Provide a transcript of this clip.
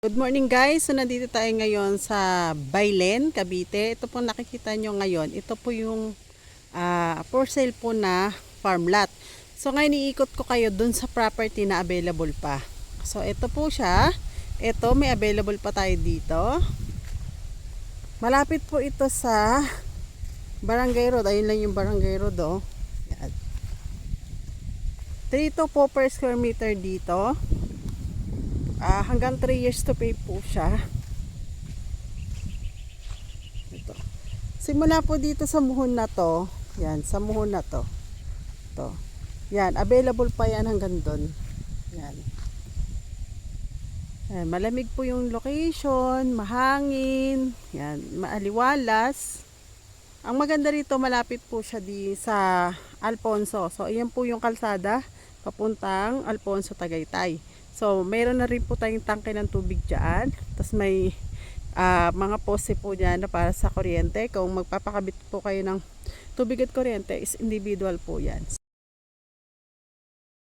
Good morning guys, so nandito tayo ngayon sa Baylen, Cavite. Ito po nakikita nyo ngayon, ito po yung for sale po na farm lot. So ngayon iikot ko kayo dun sa property na available pa. So ito po siya, ito may available pa tayo dito. Malapit po ito sa Barangay Road, ayun lang yung Barangay Road oh. Yan. 3 to 4 per square meter dito. Hanggang 3 years to pay po siya. Ito. Simula po dito sa muhon na to. Yan, sa muhon na to. Ito. Yan, available pa yan hanggang doon. Yan. Yan. Malamig po yung location, mahangin, yan, maaliwalas. Ang maganda rito, malapit po siya sa Alfonso. So, ayan po yung kalsada papuntang Alfonso, Tagaytay. So, mayroon na rin po tayong tangke ng tubig dyan. Tapos may mga pose po dyan na para sa kuryente. Kung magpapakabit po kayo ng tubig at kuryente, is individual po yan.